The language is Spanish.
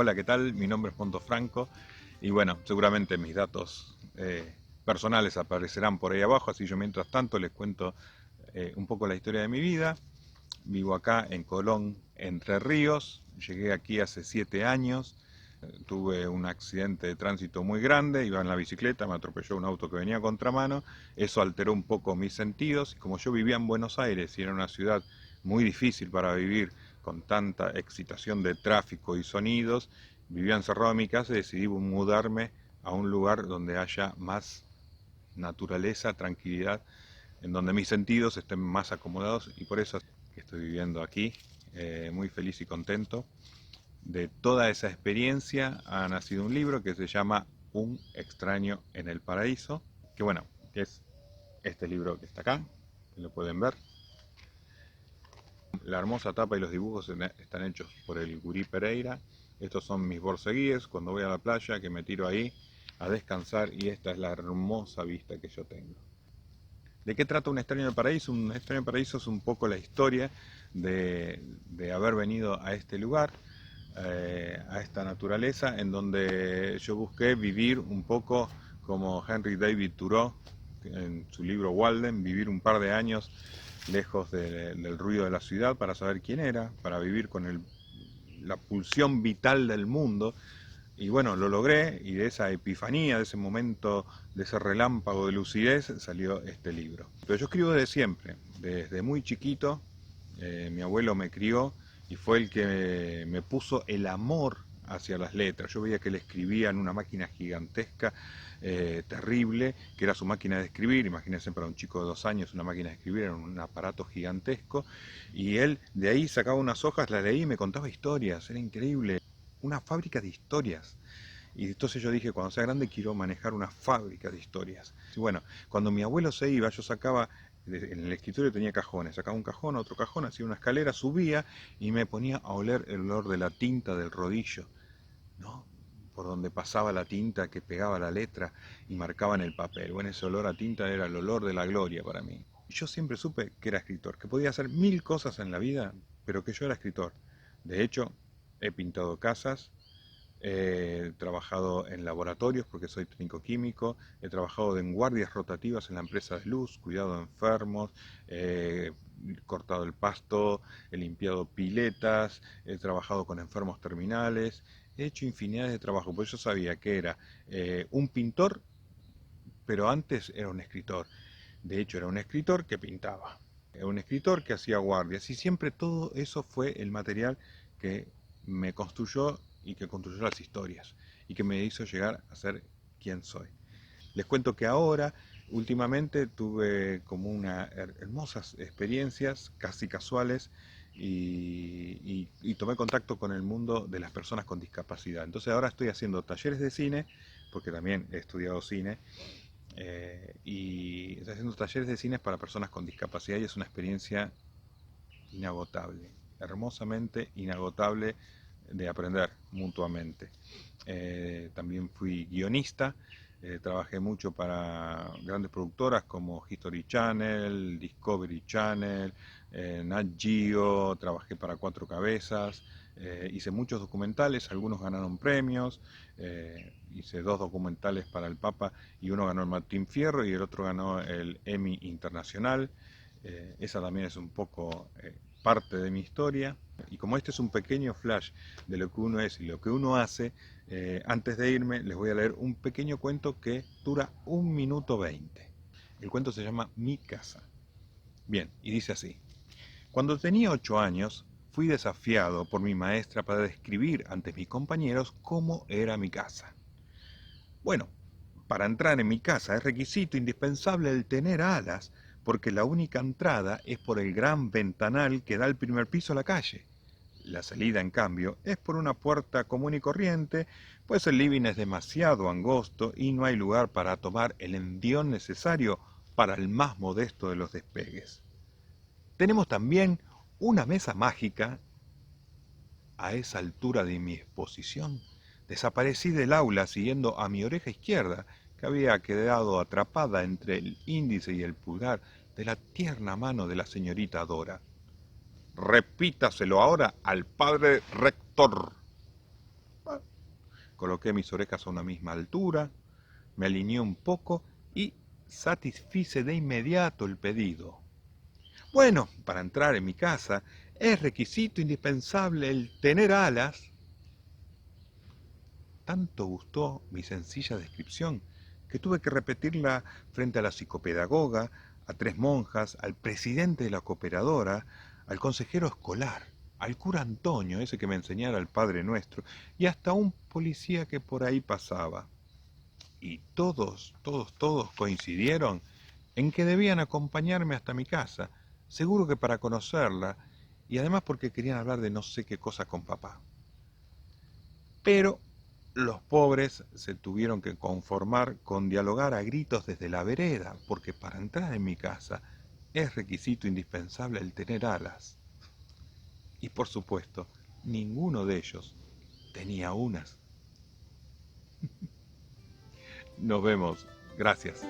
Hola, ¿qué tal? Mi nombre es Ponto Franco y bueno, seguramente mis datos personales aparecerán por ahí abajo, así yo mientras tanto les cuento un poco la historia de mi vida. Vivo acá en Colón, Entre Ríos, llegué aquí hace 7 años, tuve un accidente de tránsito muy grande, iba en la bicicleta, me atropelló un auto que venía a contramano, eso alteró un poco mis sentidos y como yo vivía en Buenos Aires y era una ciudad muy difícil para vivir, con tanta excitación de tráfico y sonidos, vivía encerrado en mi casa y decidí mudarme a un lugar donde haya más naturaleza, tranquilidad, en donde mis sentidos estén más acomodados y por eso estoy viviendo aquí, muy feliz y contento. De toda esa experiencia ha nacido un libro que se llama Un extraño en el paraíso, que bueno, que es este libro que está acá, que lo pueden ver. La hermosa tapa y los dibujos están hechos por el Gurí Pereira. Estos son mis borceguíes cuando voy a la playa, que me tiro ahí a descansar y esta es la hermosa vista que yo tengo. ¿De qué trata Un extraño en el paraíso? Un extraño en el paraíso es un poco la historia de haber venido a este lugar, a esta naturaleza, en donde yo busqué vivir un poco como Henry David Thoreau, en su libro Walden, vivir un par de años lejos del ruido de la ciudad para saber quién era, para vivir con la pulsión vital del mundo. Y bueno, lo logré y de esa epifanía, de ese momento, de ese relámpago de lucidez, salió este libro. Pero yo escribo desde siempre, desde muy chiquito. Mi abuelo me crió y fue el que me puso el amor hacia las letras. Yo veía que él escribía en una máquina gigantesca, terrible, que era su máquina de escribir. Imagínense, para un chico de 2 años una máquina de escribir era un aparato gigantesco. Y él de ahí sacaba unas hojas, las leía y me contaba historias. Era increíble. Una fábrica de historias. Y entonces yo dije, cuando sea grande quiero manejar una fábrica de historias. Y bueno, cuando mi abuelo se iba, yo sacaba, en el escritorio tenía cajones, sacaba un cajón, otro cajón, hacía una escalera, subía y me ponía a oler el olor de la tinta del rodillo, ¿no? Por donde pasaba la tinta que pegaba la letra y marcaba en el papel. Bueno, ese olor a tinta era el olor de la gloria para mí. Y yo siempre supe que era escritor, que podía hacer 1000 cosas en la vida, pero que yo era escritor. De hecho, he pintado casas, he trabajado en laboratorios porque soy técnico químico, he trabajado en guardias rotativas en la empresa de luz, cuidado de enfermos, he cortado el pasto, he limpiado piletas, he trabajado con enfermos terminales, he hecho infinidad de trabajo, pues yo sabía que era un pintor, pero antes era un escritor. De hecho, era un escritor que pintaba, era un escritor que hacía guardias y siempre todo eso fue el material que me construyó y que construyó las historias y que me hizo llegar a ser quien soy. Les cuento que ahora, últimamente, tuve como unas hermosas experiencias casi casuales y tomé contacto con el mundo de las personas con discapacidad. Entonces ahora estoy haciendo talleres de cine, porque también he estudiado cine, y estoy haciendo talleres de cine para personas con discapacidad y es una experiencia inagotable, hermosamente inagotable de aprender mutuamente. También fui guionista, trabajé mucho para grandes productoras como History Channel, Discovery Channel, Nat Geo, trabajé para Cuatro Cabezas, hice muchos documentales, algunos ganaron premios, hice 2 documentales para el Papa y uno ganó el Martín Fierro y el otro ganó el Emmy Internacional. Esa también es un poco parte de mi historia. Y como este es un pequeño flash de lo que uno es y lo que uno hace, antes de irme les voy a leer un pequeño cuento que dura 1 minuto 20. El cuento se llama Mi casa. Bien, y dice así. Cuando tenía 8 años, fui desafiado por mi maestra para describir ante mis compañeros cómo era mi casa. Bueno, para entrar en mi casa es requisito indispensable el tener alas, porque la única entrada es por el gran ventanal que da al primer piso a la calle. La salida, en cambio, es por una puerta común y corriente, pues el living es demasiado angosto y no hay lugar para tomar el envión necesario para el más modesto de los despegues. Tenemos también una mesa mágica. A esa altura de mi exposición, desaparecí del aula siguiendo a mi oreja izquierda, que había quedado atrapada entre el índice y el pulgar de la tierna mano de la señorita Dora. Repítaselo ahora al padre rector. coloqué mis orejas a una misma altura, me alineé un poco y satisfice de inmediato el pedido. Bueno, para entrar en mi casa es requisito indispensable el tener alas. Tanto gustó mi sencilla descripción que tuve que repetirla frente a la psicopedagoga, a 3 monjas, al presidente de la cooperadora, al consejero escolar, al cura Antonio, ese que me enseñara el Padre Nuestro, y hasta un policía que por ahí pasaba. Y todos coincidieron en que debían acompañarme hasta mi casa, seguro que para conocerla, y además porque querían hablar de no sé qué cosa con papá. Pero los pobres se tuvieron que conformar con dialogar a gritos desde la vereda, porque para entrar en mi casa es requisito indispensable el tener alas. Y por supuesto, ninguno de ellos tenía unas. Nos vemos. Gracias.